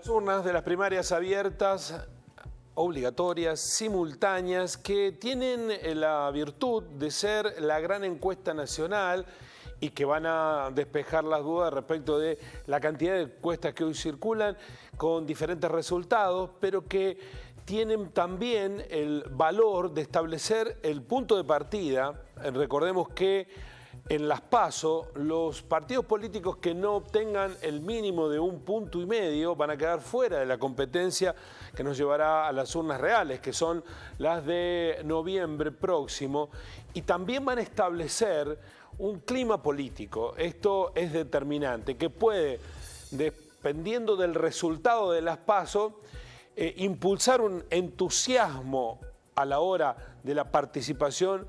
Las urnas de las primarias abiertas, obligatorias, simultáneas, que tienen la virtud de ser la gran encuesta nacional y que van a despejar las dudas respecto de la cantidad de encuestas que hoy circulan con diferentes resultados, pero que tienen también el valor de establecer el punto de partida. Recordemos que en las PASO, los partidos políticos que no obtengan el mínimo de 1,5 puntos van a quedar fuera de la competencia que nos llevará a las urnas reales, que son las de noviembre próximo, y también van a establecer un clima político. Esto es determinante, que puede, dependiendo del resultado de las PASO, impulsar un entusiasmo a la hora de la participación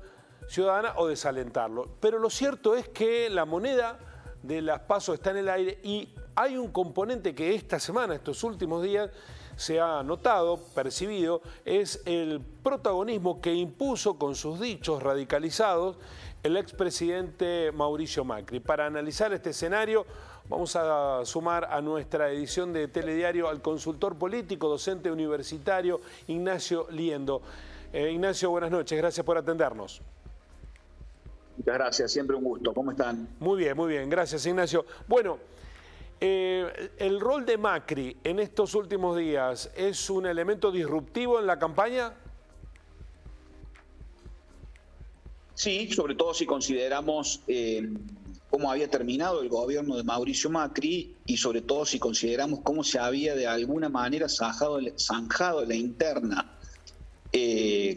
ciudadana o desalentarlo. Pero lo cierto es que la moneda de las PASO está en el aire y hay un componente que esta semana, estos últimos días, se ha notado, percibido, es el protagonismo que impuso con sus dichos radicalizados el expresidente Mauricio Macri. Para analizar este escenario, vamos a sumar a nuestra edición de Telediario al consultor político, docente universitario Ignacio Liendo. Ignacio, buenas noches, gracias por atendernos. Muchas gracias, siempre un gusto. ¿Cómo están? Muy bien, gracias Ignacio. Bueno, ¿el rol de Macri en estos últimos días es un elemento disruptivo en la campaña? Sí, sobre todo si consideramos cómo había terminado el gobierno de Mauricio Macri y sobre todo si consideramos cómo se había de alguna manera zanjado la interna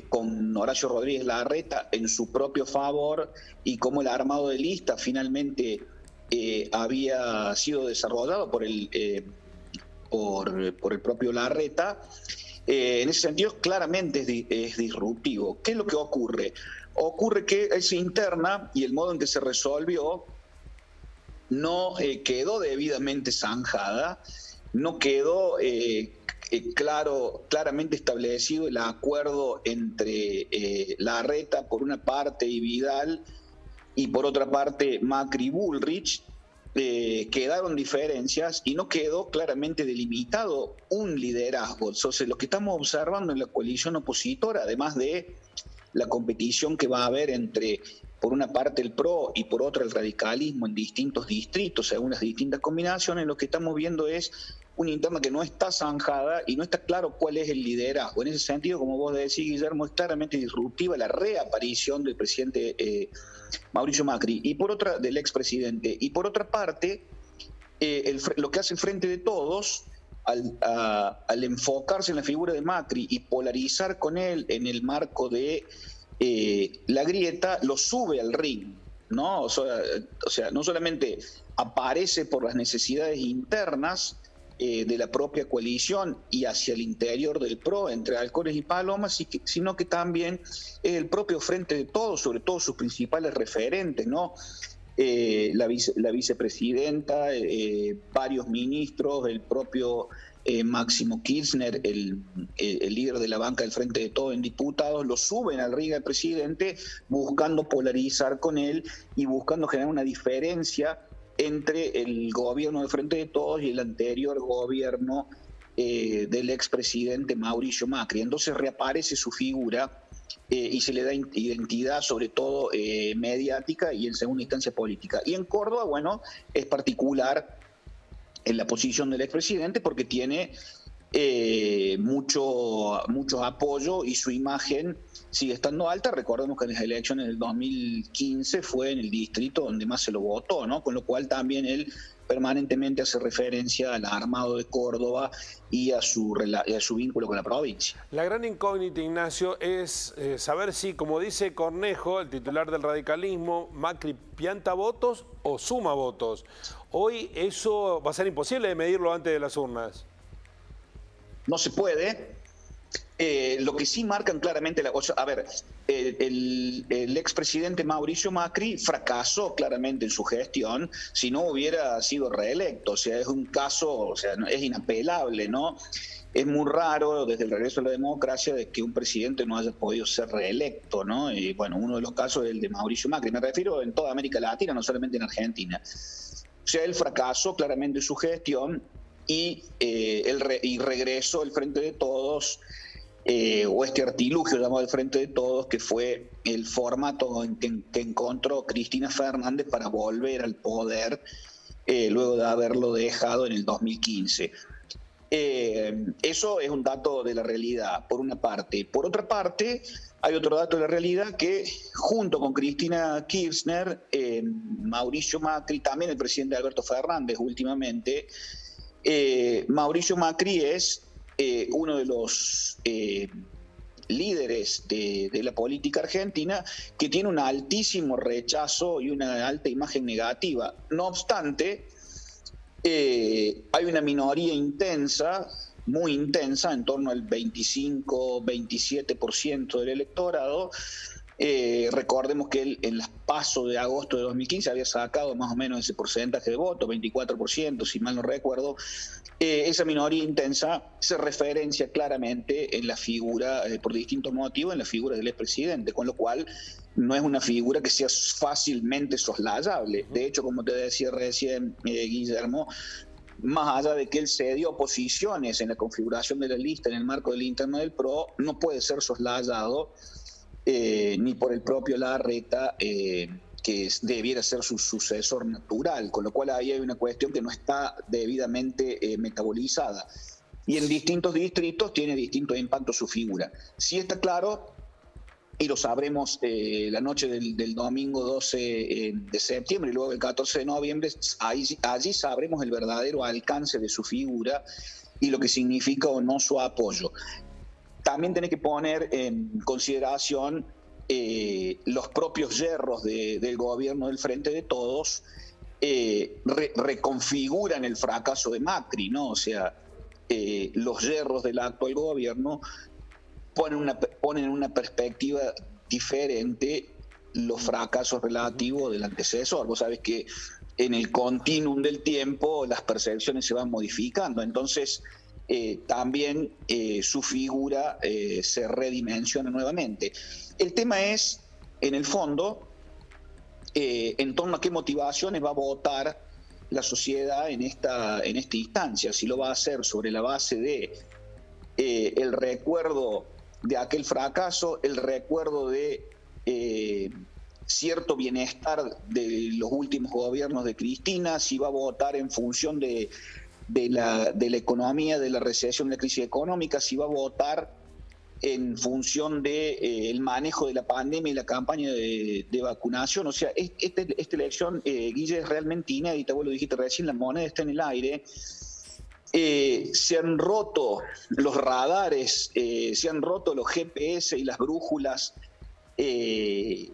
con Horacio Rodríguez Larreta en su propio favor y cómo el armado de lista finalmente había sido desarrollado por el propio Larreta. En ese sentido claramente es disruptivo. ¿Qué es lo que ocurre? Ocurre que esa interna y el modo en que se resolvió no quedó debidamente zanjada, no quedó claramente establecido el acuerdo entre Larreta por una parte y Vidal y por otra parte Macri y Bullrich. Quedaron diferencias y no quedó claramente delimitado un liderazgo. Entonces, lo que estamos observando en la coalición opositora, además de la competición que va a haber entre, por una parte, el PRO y por otra el radicalismo en distintos distritos, según las distintas combinaciones, lo que estamos viendo es una interna que no está zanjada y no está claro cuál es el liderazgo. En ese sentido, como vos decís, Guillermo, es claramente disruptiva la reaparición del presidente Mauricio Macri y por otra del expresidente. Y por otra parte, lo que hace el Frente de Todos, al enfocarse en la figura de Macri y polarizar con él en el marco de la grieta, lo sube al ring, ¿no? O sea, no solamente aparece por las necesidades internas de la propia coalición y hacia el interior del PRO, entre halcones y palomas, sino que también el propio Frente de Todos, sobre todo sus principales referentes, ¿no? La vicepresidenta, varios ministros, el propio Máximo Kirchner, el líder de la banca del Frente de Todos en diputados, lo suben al ring al presidente buscando polarizar con él y buscando generar una diferencia entre el gobierno del Frente de Todos y el anterior gobierno del expresidente Mauricio Macri. Entonces reaparece su figura y se le da identidad, sobre todo mediática y en segunda instancia política. Y en Córdoba, bueno, es particular en la posición del expresidente porque tiene mucho apoyo y su imagen sigue estando alta. Recordemos que en las elecciones del 2015 fue en el distrito donde más se lo votó, ¿no? Con lo cual también él permanentemente hace referencia al armado de Córdoba y a su vínculo con la provincia. La gran incógnita, Ignacio, es saber si, como dice Cornejo, el titular del radicalismo, Macri pianta votos o suma votos. Hoy eso va a ser imposible de medirlo antes de las urnas. No se puede. Lo que sí marcan claramente, el expresidente Mauricio Macri fracasó claramente en su gestión si no hubiera sido reelecto. O sea, es un caso, o sea, es inapelable, ¿no? Es muy raro desde el regreso a la democracia de que un presidente no haya podido ser reelecto, ¿no? Y bueno, uno de los casos es el de Mauricio Macri. Me refiero en toda América Latina, no solamente en Argentina. O sea, él fracasó claramente en su gestión y regresó el Frente de Todos, o este artilugio llamado el Frente de Todos, que fue el formato que encontró Cristina Fernández para volver al poder luego de haberlo dejado en el 2015. Eso es un dato de la realidad, por una parte. Por otra parte, hay otro dato de la realidad que, junto con Cristina Kirchner, Mauricio Macri, también el presidente Alberto Fernández últimamente, Mauricio Macri es uno de los líderes de la política argentina que tiene un altísimo rechazo y una alta imagen negativa. No obstante, hay una minoría intensa, muy intensa, en torno al 25-27% del electorado. Recordemos que él en las PASO de agosto de 2015 había sacado más o menos ese porcentaje de voto, 24%, si mal no recuerdo. Esa minoría intensa se referencia claramente en la figura, por distintos motivos, en la figura del expresidente, con lo cual no es una figura que sea fácilmente soslayable. De hecho, como te decía recién, Guillermo, más allá de que él cedió posiciones en la configuración de la lista en el marco del interno del PRO, no puede ser soslayado ni por el propio Larreta, que debiera ser su sucesor natural, con lo cual ahí hay una cuestión que no está debidamente metabolizada. Y en distintos distritos tiene distinto impacto su figura. Sí está claro, y lo sabremos la noche del domingo 12 de septiembre y luego el 14 de noviembre, allí sabremos el verdadero alcance de su figura y lo que significa o no su apoyo. También tiene que poner en consideración los propios yerros del gobierno del Frente de Todos, reconfiguran el fracaso de Macri, ¿no? O sea, los yerros del actual gobierno ponen en una perspectiva diferente los fracasos relativos del antecesor. Vos sabés que en el continuum del tiempo las percepciones se van modificando, entonces también su figura se redimensiona nuevamente. El tema es, en el fondo, en torno a qué motivaciones va a votar la sociedad en esta instancia, si lo va a hacer sobre la base de el recuerdo de aquel fracaso, el recuerdo de cierto bienestar de los últimos gobiernos de Cristina, si va a votar en función de la economía, de la recesión, de la crisis económica, si va a votar en función de el manejo de la pandemia y la campaña de vacunación. O sea, esta elección, Guille, es realmente inédita. Vos lo dijiste recién, la moneda está en el aire. Se han roto los radares, se han roto los GPS y las brújulas de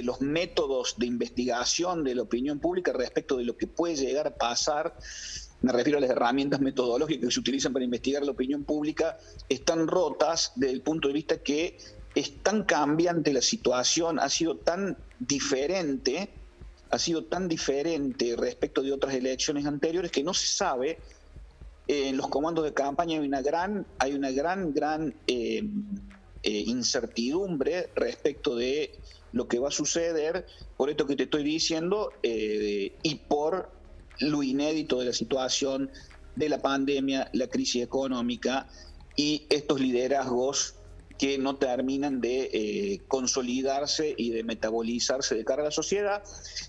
los métodos de investigación de la opinión pública respecto de lo que puede llegar a pasar. Me refiero a las herramientas metodológicas que se utilizan para investigar la opinión pública, están rotas desde el punto de vista que es tan cambiante la situación, ha sido tan diferente respecto de otras elecciones anteriores que no se sabe. En los comandos de campaña hay una gran incertidumbre respecto de lo que va a suceder, por esto que te estoy diciendo, y por lo inédito de la situación de la pandemia, la crisis económica y estos liderazgos que no terminan de consolidarse y de metabolizarse de cara a la sociedad.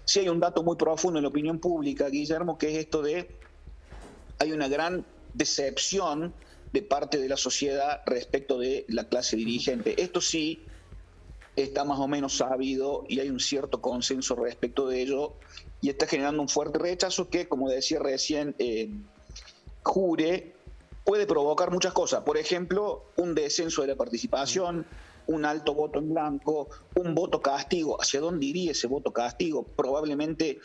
Sí hay un dato muy profundo en la opinión pública, Guillermo, que es esto de hay una gran decepción de parte de la sociedad respecto de la clase dirigente. Esto sí está más o menos sabido y hay un cierto consenso respecto de ello y está generando un fuerte rechazo que, como decía recién Jure, puede provocar muchas cosas. Por ejemplo, un descenso de la participación, un alto voto en blanco, un voto castigo. ¿Hacia dónde iría ese voto castigo? Probablemente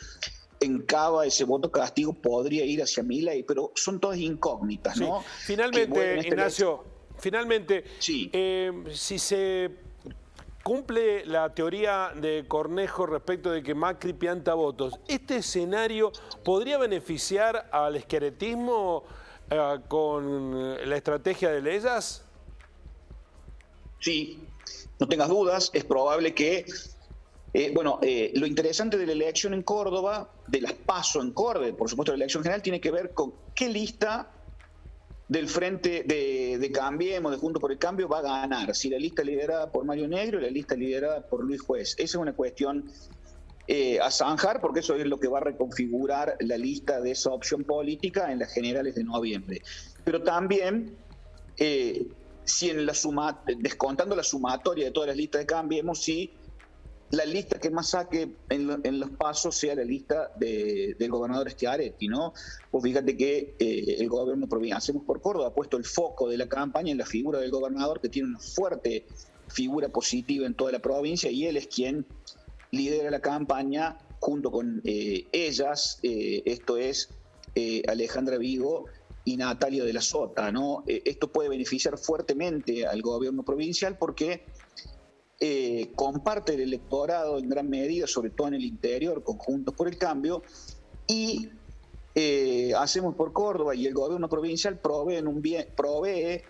en Cava ese voto castigo podría ir hacia Milei, pero son todas incógnitas, ¿no? Sí. Finalmente, Ignacio, sí. Si se cumple la teoría de Cornejo respecto de que Macri pianta votos, ¿este escenario podría beneficiar al esqueretismo con la estrategia de Leyas? Sí, no tengas dudas, es probable que... lo interesante de la elección en Córdoba de las PASO en Córdoba, por supuesto la elección general, tiene que ver con qué lista del frente de Cambiemos, de Juntos por el Cambio, va a ganar. Si la lista liderada por Mario Negro o la lista liderada por Luis Juez. Esa es una cuestión a zanjar, porque eso es lo que va a reconfigurar la lista de esa opción política en las generales de noviembre. Pero también, si en descontando la sumatoria de todas las listas de Cambiemos, si la lista que más saque en los pasos sea la lista del gobernador Schiaretti, ¿no? Pues fíjate que el gobierno provincial, Hacemos por Córdoba, ha puesto el foco de la campaña en la figura del gobernador, que tiene una fuerte figura positiva en toda la provincia, y él es quien lidera la campaña junto con ellas, esto es Alejandra Vigo y Natalia de la Sota, ¿no? Esto puede beneficiar fuertemente al gobierno provincial porque comparte el electorado en gran medida, sobre todo en el interior, con Juntos por el Cambio, y Hacemos por Córdoba y el gobierno provincial provee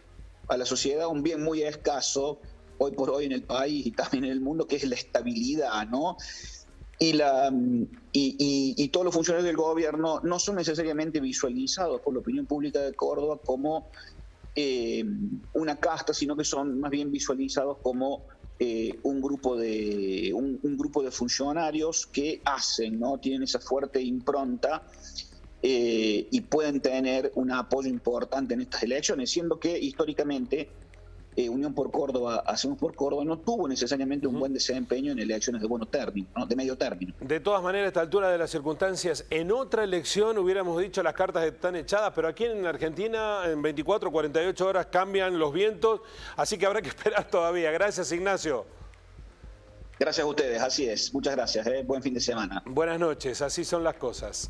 a la sociedad un bien muy escaso hoy por hoy en el país y también en el mundo, que es la estabilidad, ¿no? Y todos los funcionarios del gobierno no son necesariamente visualizados por la opinión pública de Córdoba como una casta, sino que son más bien visualizados como un grupo de funcionarios que hacen, ¿no? Tienen esa fuerte impronta y pueden tener un apoyo importante en estas elecciones, siendo que históricamente Unión por Córdoba, Hacemos por Córdoba, no tuvo necesariamente un buen desempeño en elecciones de término, ¿no? De medio término. De todas maneras, a esta altura de las circunstancias, en otra elección hubiéramos dicho las cartas están echadas, pero aquí en Argentina en 24, 48 horas cambian los vientos, así que habrá que esperar todavía. Gracias, Ignacio. Gracias a ustedes, así es. Muchas gracias. Buen fin de semana. Buenas noches, así son las cosas.